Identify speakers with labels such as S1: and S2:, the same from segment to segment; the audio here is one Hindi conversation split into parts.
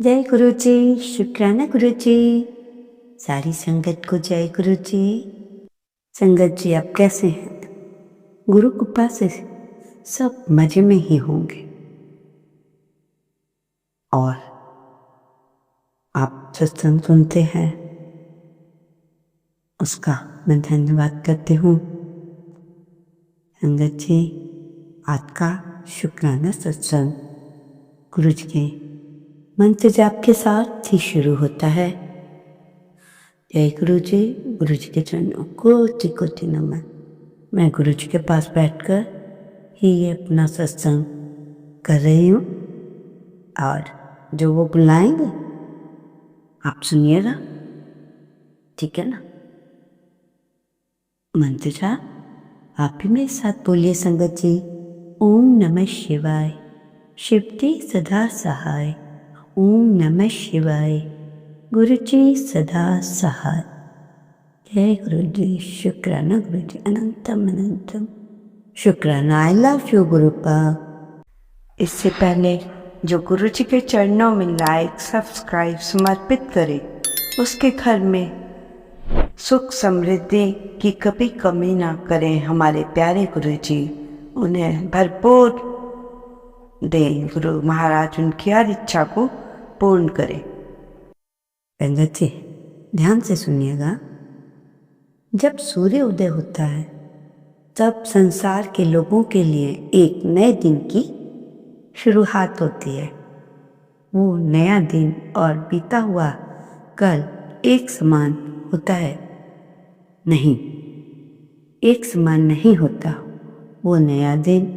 S1: जय गुरु जी, शुक्राना गुरु जी। सारी संगत को जय गुरु जी। संगत जी आप कैसे हैं? गुरु कृपा से सब मजे में ही होंगे। और आप सत्संग सुनते हैं उसका मैं धन्यवाद करती हूँ। संगत जी आज का शुक्राना सत्संग गुरु जी के मंत्र जाप के साथ ही शुरू होता है। जय गुरु जी के चरणों कोटि कोटि नमन। मैं गुरु जी के पास बैठकर ही ये अपना सत्संग कर रही हूँ और जो वो बुलाएंगे आप सुनिएगा, ठीक है ना। मंत्र जाप आप भी मेरे साथ बोलिए संगत जी। ओम नमः शिवाय, शिवजी सदा सहाय। ओम नमः शिवाय, गुरु जी सदा सहाय। जय गुरु जी, शुक्राना गुरु जी, अनंतम अनंतम शुक्राना। आई लव यू गुरुपा। इससे पहले जो गुरु जी के चरणों में लाइक सब्सक्राइब समर्पित करे उसके घर में सुख समृद्धि की कभी कमी ना करें हमारे प्यारे गुरु जी। उन्हें भरपूर दें गुरु महाराज, उनकी हर इच्छा को पूर्ण करें। पंडित जी ध्यान से सुनिएगा। जब सूर्य उदय होता है तब संसार के लोगों के लिए एक नए दिन की शुरुआत होती है। वो नया दिन और बीता हुआ कल एक समान होता है? नहीं, एक समान नहीं होता। वो नया दिन,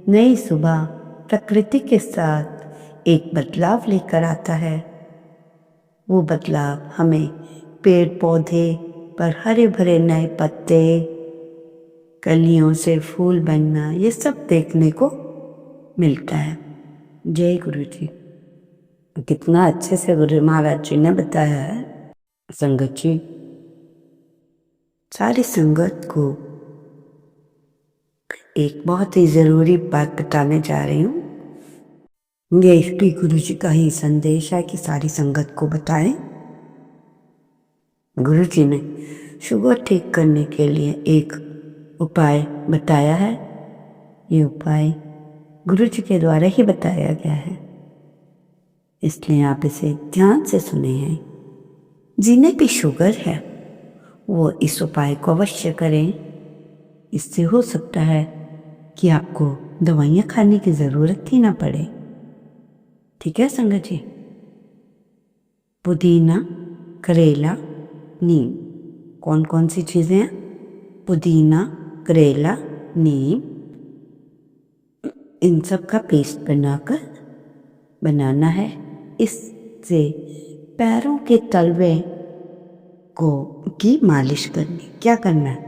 S1: नई सुबह प्रकृति के साथ एक बदलाव लेकर आता है। वो बदलाव हमें पेड़ पौधे पर हरे भरे नए पत्ते, कलियों से फूल बनना, ये सब देखने को मिलता है। जय गुरु जी। कितना अच्छे से गुरु महाराज जी ने बताया है। संगत जी सारी संगत को एक बहुत ही जरूरी बात बताने जा रही हूँ। ये श्री गुरु जी का ही संदेश है कि सारी संगत को बताएं। गुरु जी ने शुगर ठीक करने के लिए एक उपाय बताया है। ये उपाय गुरु जी के द्वारा ही बताया गया है, इसलिए आप इसे ध्यान से सुने हैं। जिन्हें भी शुगर है वो इस उपाय को अवश्य करें। इससे हो सकता है कि आपको दवाइयाँ खाने की ज़रूरत ही ना पड़े। ठीक है संगत जी। पुदीना, करेला, नीम, कौन कौन सी चीज़ें हैं? पुदीना, करेला, नीम, इन सब का पेस्ट बनाना है। इससे पैरों के तलवे की मालिश करनी। क्या करना है?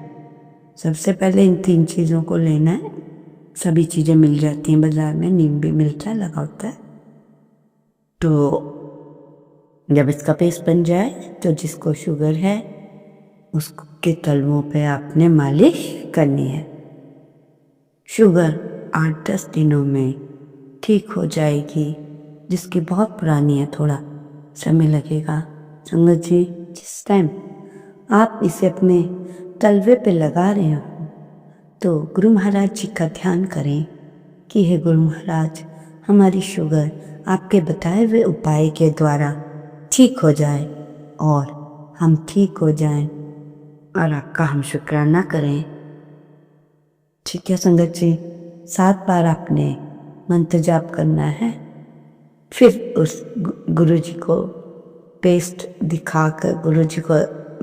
S1: सबसे पहले इन 3 चीज़ों को लेना है। सभी चीज़ें मिल जाती हैं बाजार में, नीम भी मिलता है, लगा होता है। तो जब इसका पेस्ट बन जाए तो जिसको शुगर है उसके तलवों पे आपने मालिश करनी है। शुगर 8-10 दिनों में ठीक हो जाएगी। जिसकी बहुत पुरानी है थोड़ा समय लगेगा। संगत जी जिस टाइम आप इसे अपने तलवे पे लगा रहे हो तो गुरु महाराज जी का ध्यान करें कि हे गुरु महाराज, हमारी शुगर आपके बताए हुए उपाय के द्वारा ठीक हो जाए और हम ठीक हो जाएं और आपका हम शुक्राना करें। ठीक है संगत जी, 7 बार आपने मंत्र जाप करना है। फिर उस गुरु जी को पेस्ट दिखाकर गुरु जी को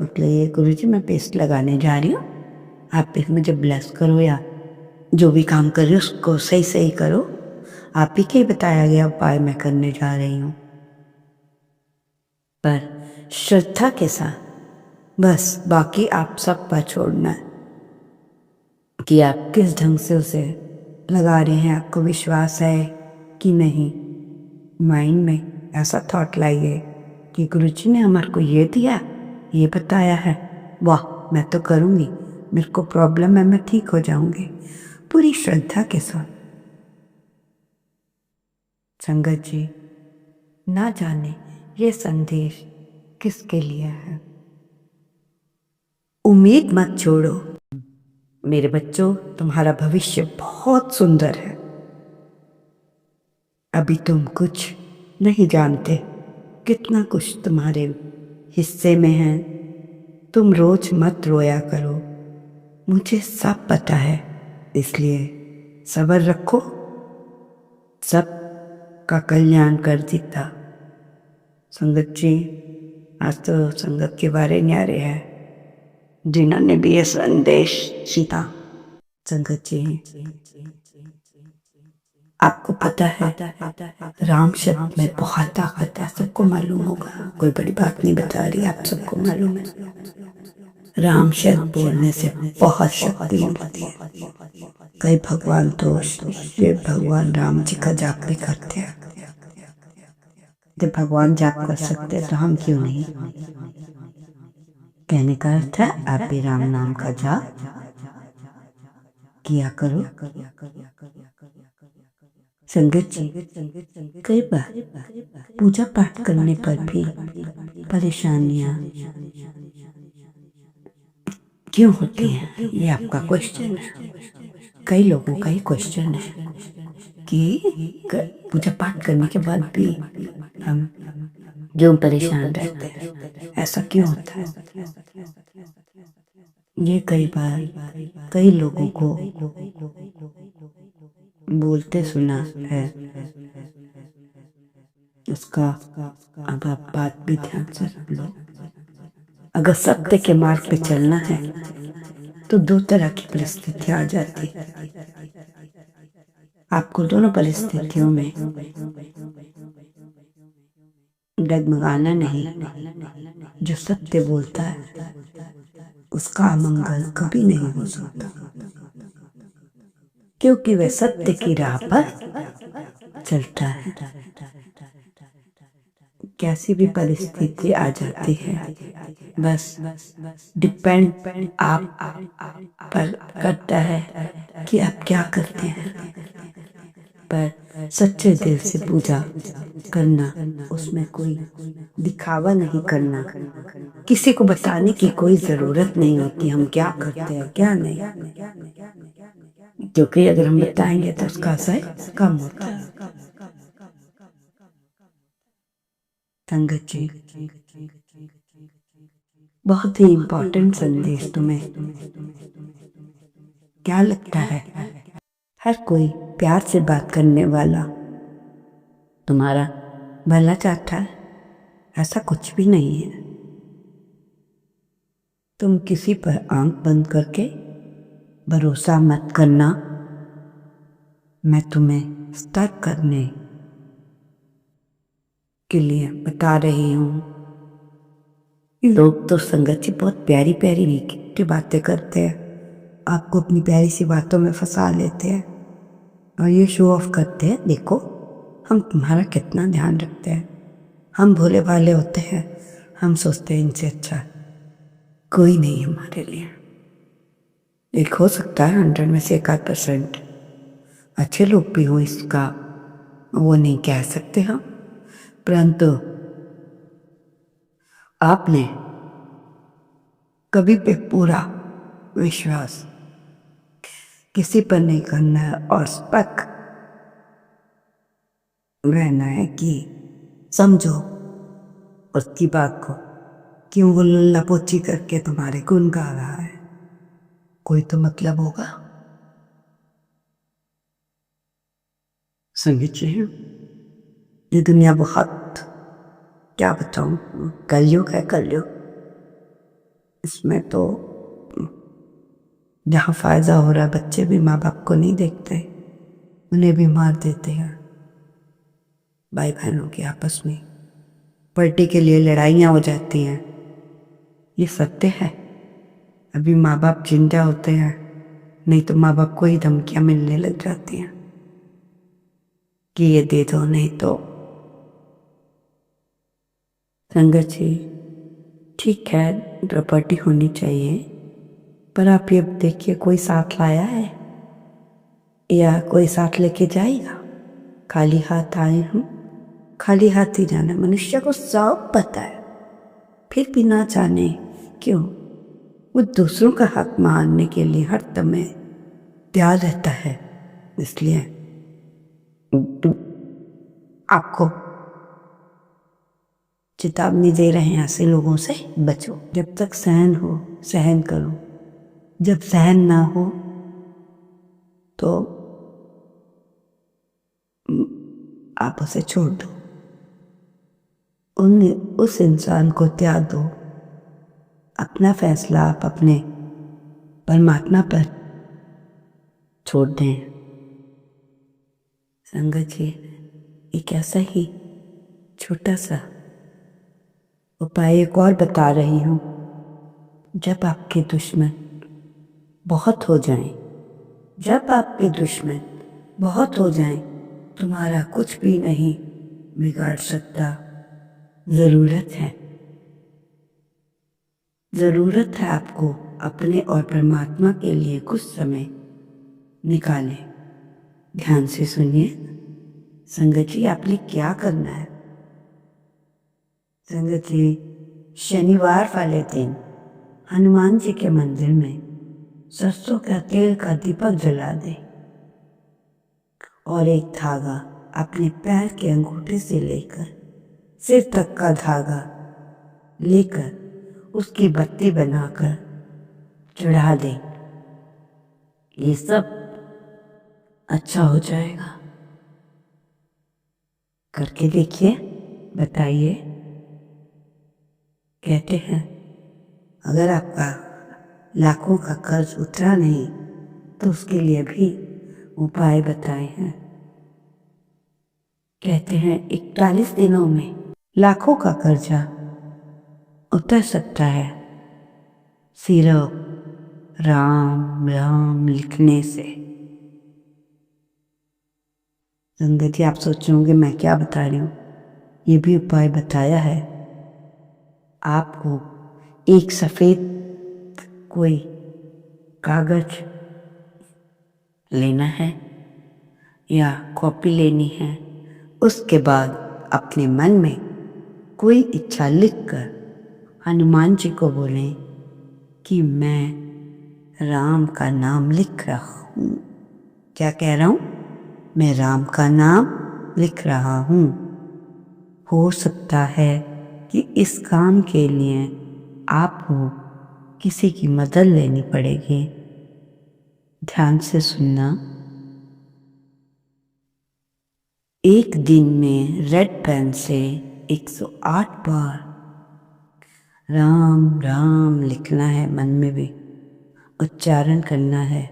S1: मतलब ये गुरु जी मैं पेस्ट लगाने जा रही हूँ, आप इस मुझे ब्लेस करो या जो भी काम कर रही हो उसको सही सही करो। आप ही के बताया गया उपाय मैं करने जा रही हूँ, पर श्रद्धा के साथ। बस बाकी आप सब पर छोड़ना है कि आप किस ढंग से उसे लगा रहे हैं, आपको विश्वास है कि नहीं। माइंड में ऐसा थॉट लाइए कि गुरु जी ने हमारे को ये दिया, ये बताया है, वाह मैं तो करूँगी, मेरे को प्रॉब्लम है, मैं ठीक हो जाऊँगी, पूरी श्रद्धा के साथ। संगत जी ना जाने ये संदेश किसके लिए है। उम्मीद मत छोड़ो मेरे बच्चों, तुम्हारा भविष्य बहुत सुंदर है। अभी तुम कुछ नहीं जानते, कितना कुछ तुम्हारे हिस्से में है। तुम रोज मत रोया करो, मुझे सब पता है, इसलिए सब्र रखो, सब का कल्याण कर देता। संगत जी, आज तो संगत के बारे न्यारे है जिन्होंने भी ये संदेश सीखा। संगत जी, आपको पता है राम शब्द में बहुत ताकत है, सबको मालूम होगा, कोई बड़ी बात नहीं बता रही, आप सबको मालूम है। राम शब्द बोलने से बहुत शक्ति मिलती है। कई भगवान तो शिव भगवान राम जी का जाप भी करते हैं। जब भगवान जाप कर सकते हैं तो हम क्यों नहीं। कहने का अर्थ है आप भी राम नाम का जाप किया करो। संगत जी, कई बार पूजा पाठ करने पर भी परेशानियां क्यों होती हैं, ये आपका क्वेश्चन है। कई लोगों का ही क्वेश्चन है कि पूजा पाठ करने के बाद भी हम क्यों परेशान रहते हैं, ऐसा क्यों होता है। ये कई बार कई लोगों को बोलते सुना है, उसका अब आप बात भी ध्यान से सुन लो। अगर सत्य के मार्ग पे चलना है तो दो तरह की परिस्थितियां आ जाती है। आपको दोनों परिस्थितियों में डगमगाना नहीं। जो सत्य बोलता है उसका अमंगल कभी नहीं हो सकता, क्योंकि वह सत्य की राह पर चलता है। कैसी भी परिस्थिति आ जाती है, बस डिपेंड आप पर करता है कि आप क्या करते हैं। पर सच्चे दिल से पूजा करना, उसमें कोई दिखावा नहीं करना, किसी को बताने की कोई जरूरत नहीं होती हम क्या करते हैं क्या नहीं, क्योंकि अगर हम बताएंगे तो उसका असर कम होता है। संगत जी, बहुत ही इम्पोर्टेंट संदेश तुम्हें क्या लगता है। हर कोई प्यार से बात करने वाला तुम्हारा भला चाहता है, ऐसा कुछ भी नहीं है। तुम किसी पर आंख बंद करके भरोसा मत करना। मैं तुम्हें सतर्क करने के लिए बता रही हूँ। लोग तो संगत जी बहुत प्यारी प्यारी मीठी बातें करते हैं, आपको अपनी प्यारी सी बातों में फंसा लेते हैं और ये शो ऑफ करते हैं, देखो हम तुम्हारा कितना ध्यान रखते हैं। हम भोले भाले होते हैं, हम सोचते हैं इनसे अच्छा कोई नहीं हमारे लिए। एक हो सकता है 100 में से 1% अच्छे लोग भी हो, इसका वो नहीं कह सकते हम, परंतु आपने कभी भी पूरा विश्वास किसी पर नहीं करना है और सतर्क रहना है कि समझो उसकी बात को, क्यों वो लल्ला पोची करके तुम्हारे गुण गा रहा है, कोई तो मतलब होगा। संगीत जी, ये दुनिया बहुत, क्या बताऊं, कलयुग है कलयुग। इसमें तो जहाँ फायदा हो रहा है, बच्चे भी माँ बाप को नहीं देखते, उन्हें भी मार देते हैं। भाई बहनों के आपस में पार्टी के लिए लड़ाइयाँ हो जाती हैं, ये सत्य है। अभी माँ बाप जिंदा होते हैं, नहीं तो माँ बाप को ही धमकियाँ मिलने लग जाती हैं कि ये दे दो, नहीं तो। संगत जी, ठीक है प्रॉपर्टी होनी चाहिए, पर आप ये देखिए कोई साथ लाया है या कोई साथ लेके जाएगा। खाली हाथ आए हम, खाली हाथ ही जाना, मनुष्य को सब पता है, फिर भी ना जाने क्यों वो दूसरों का हक मारने के लिए हर समय तैयार रहता है। इसलिए आपको चेतावनी दे रहे हैं, ऐसे लोगों से बचो। जब तक सहन हो सहन करो, जब सहन ना हो तो आप उसे छोड़ दो, उस इंसान को त्याग दो। अपना फैसला आप अपने परमात्मा पर छोड़ दें। संगत जी, एक ऐसा ही छोटा सा उपाय एक और बता रही हूँ। जब आपके दुश्मन बहुत हो जाएं, जब आपके दुश्मन बहुत हो जाएं, तुम्हारा कुछ भी नहीं बिगाड़ सकता। ज़रूरत है आपको अपने और परमात्मा के लिए कुछ समय निकालें। ध्यान से सुनिए संगत जी, आपने क्या करना है। संगत जी, शनिवार वाले दिन हनुमान जी के मंदिर में सरसों का तेल का दीपक जला दें और एक धागा अपने पैर के अंगूठे से लेकर सिर तक का धागा लेकर उसकी बत्ती बनाकर चढ़ा दें। ये सब अच्छा हो जाएगा। करके देखिए, बताइए। कहते हैं अगर आपका लाखों का कर्ज उतरा नहीं तो उसके लिए भी उपाय बताए हैं। कहते हैं 41 दिनों में लाखों का कर्जा उतर सकता है, सिर्फ राम राम लिखने से। संगत जी, आप सोच रहे होंगे मैं क्या बता रही हूँ। ये भी उपाय बताया है। आपको एक सफेद कोई कागज लेना है या कॉपी लेनी है। उसके बाद अपने मन में कोई इच्छा लिखकर हनुमान जी को बोलें कि मैं राम का नाम लिख रहा हूँ। क्या कह रहा हूँ? मैं राम का नाम लिख रहा हूँ। हो सकता है कि इस काम के लिए आपको किसी की मदद लेनी पड़ेगी। ध्यान से सुनना। एक दिन में रेड पेन से 108 बार राम राम लिखना है, मन में भी उच्चारण करना है।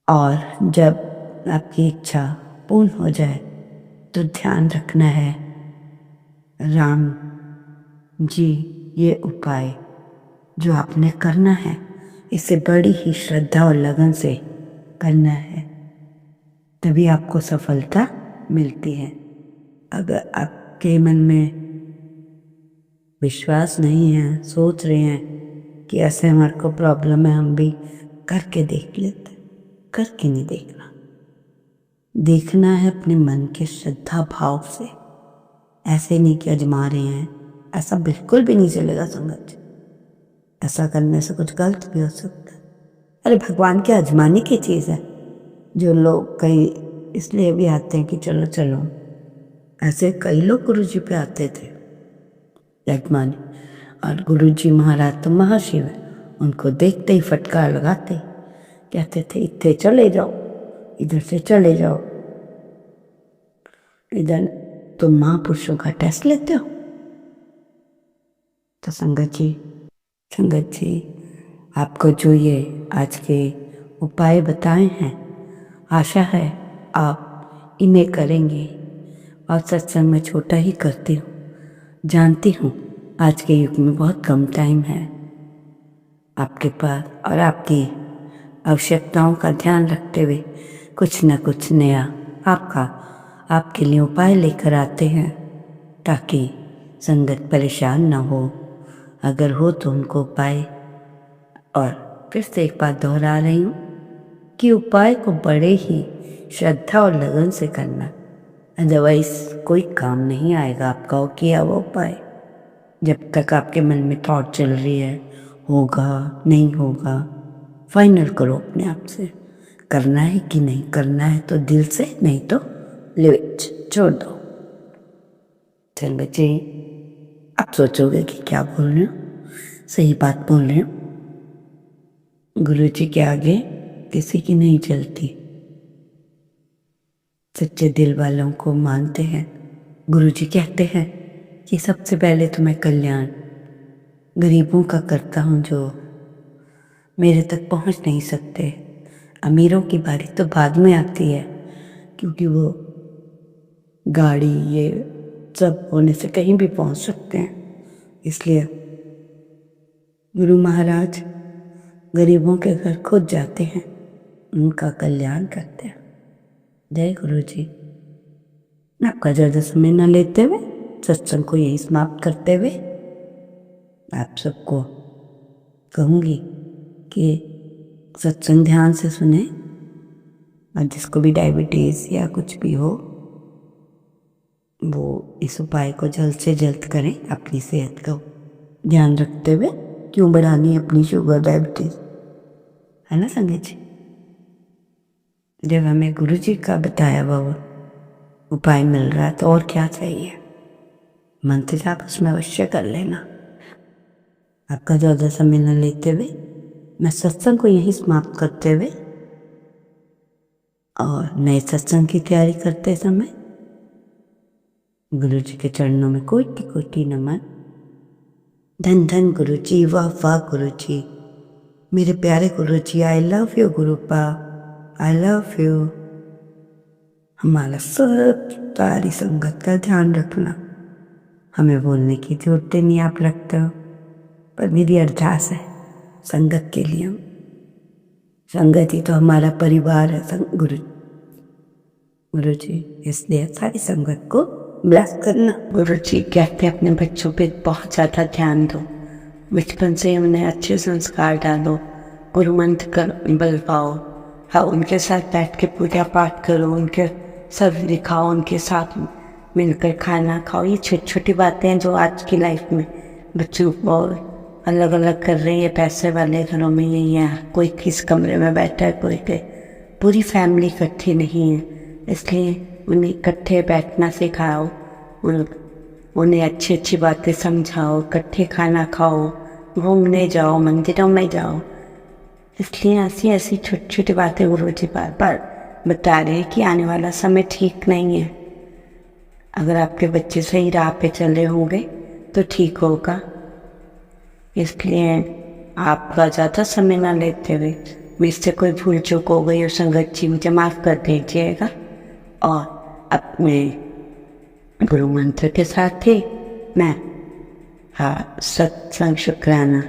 S1: और जब आपकी इच्छा पूर्ण हो जाए तो ध्यान रखना है, राम जी ये उपाय जो आपने करना है इसे बड़ी ही श्रद्धा और लगन से करना है, तभी आपको सफलता मिलती है। अगर आपके मन में विश्वास नहीं है, सोच रहे हैं कि ऐसे हमारे को प्रॉब्लम है, हम भी करके देख लेते, करके नहीं देखना। देखना है अपने मन के श्रद्धा भाव से, ऐसे नहीं कि अजमा रहे हैं। ऐसा बिल्कुल भी नहीं चलेगा संगत। ऐसा करने से कुछ गलत भी हो सकता है। अरे भगवान की आजमाने की चीज़ है। जो लोग कई इसलिए भी आते हैं कि चलो चलो, ऐसे कई लोग गुरु जी पे आते थे आजमाने, और गुरु जी महाराज तो महाशिव है, उनको देखते ही फटकार लगाते, कहते थे इतने चले जाओ, इधर से चले जाओ, इधर तुम महापुरुषों का टेस्ट लेते हो। तो संगत जी, आपको जो ये आज के उपाय बताए हैं, आशा है आप इन्हें करेंगे। और सत्संग में छोटा ही करती हूँ, जानती हूँ आज के युग में बहुत कम टाइम है आपके पास, और आपकी आवश्यकताओं का ध्यान रखते हुए कुछ न कुछ नया आपके लिए उपाय लेकर आते हैं, ताकि संगत परेशान न हो। अगर हो तो उनको उपाय, और फिर से एक बात दोहरा रही हूँ कि उपाय को बड़े ही श्रद्धा और लगन से करना, अदरवाइज कोई काम नहीं आएगा आपका वो किया वो उपाय। जब तक आपके मन में थॉट चल रही है होगा नहीं होगा, फाइनल करो अपने आप से, करना है कि नहीं करना है तो दिल से, नहीं तो लिव इट, छोड़ दो। चल बच्चे, आप सोचोगे कि क्या बोल रहे हो, सही बात बोल रहे हो। गुरु जी के आगे किसी की नहीं चलती, सच्चे दिल वालों को मानते हैं। गुरु जी कहते हैं कि सबसे पहले तो मैं कल्याण गरीबों का करता हूँ जो मेरे तक पहुँच नहीं सकते। अमीरों की बारी तो बाद में आती है, क्योंकि वो गाड़ी ये सब होने से कहीं भी पहुँच सकते हैं। इसलिए गुरु महाराज गरीबों के घर खुद जाते हैं, उनका कल्याण करते हैं। जय गुरु जी। आपका ज़्यादा समय न लेते हुए सत्संग को यही समाप्त करते हुए आप सबको कहूँगी कि सत्संग ध्यान से सुने, और जिसको भी डायबिटीज़ या कुछ भी हो वो इस उपाय को जल्द से जल्द करें। अपनी सेहत का ध्यान रखते हुए, क्यों बढ़ानी अपनी शुगर डायबिटीज़, है ना संगत जी। जब हमें गुरु जी का बताया हुआ उपाय मिल रहा है तो और क्या चाहिए। मंत्र जाप उसमें अवश्य कर लेना। आपका ज़्यादा समय न लेते हुए मैं सत्संग को यहीं समाप्त करते हुए और नए सत्संग की तैयारी करते समय गुरु जी के चरणों में कोटि कोटि नमन। धन धन गुरु जी, वाह वाह गुरु जी, मेरे प्यारे गुरु जी। आई लव यू गुरुपा, आई लव यू। हमारा सब सारी संगत का ध्यान रखना। हमें बोलने की जरूरत नहीं, आप रखते हो, पर मेरी अरदास है संगत के लिए। संगत ही तो हमारा परिवार है गुरु जी, इसलिए सारी संगत को ब्लेस करना। गुरु जी कहते हैं अपने बच्चों पे बहुत ज़्यादा ध्यान दो, बचपन से उन्हें अच्छे संस्कार डालो, गुरु मंत्र कर बलवाओ। हाँ, उनके साथ बैठ के पूजा पाठ करो, उनके सब दिखाओ, उनके साथ मिलकर खाना खाओ। ये छोटी छोटी बातें हैं जो आज की लाइफ में बच्चों को अलग अलग कर रही है। पैसे वाले घरों में यही है, कोई किस कमरे में बैठा है, कोई के पूरी फैमिली इकट्ठी नहीं है, इसलिए उन्हें इकट्ठे बैठना सिखाओ, उन्हें अच्छी अच्छी बातें समझाओ, इकट्ठे खाना खाओ, घूमने जाओ, मंदिरों में जाओ। इसलिए ऐसी ऐसी छोटी छोटी बातें गुरु जी बार बार बता रहे हैं कि आने वाला समय ठीक नहीं है। अगर आपके बच्चे सही राह पे चले होंगे तो ठीक होगा। इसलिए आपका ज़्यादा समय ना लेते हुए, मुझसे कोई भूल चूक हो गई और संगत जी मुझे माफ़ कर दीजिएगा, और अपने गुरु मंत्र के साथ ही मैं सत्संग शुक्राना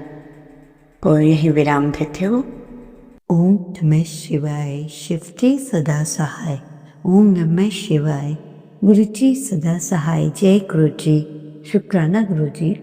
S1: को यही विराम देते हो। ओम नमः शिवाय, शिव जी सदा सहाय। ओम नमः शिवाय, गुरु जी सदा सहाय। जय गुरु जी, शुक्राना गुरु जी।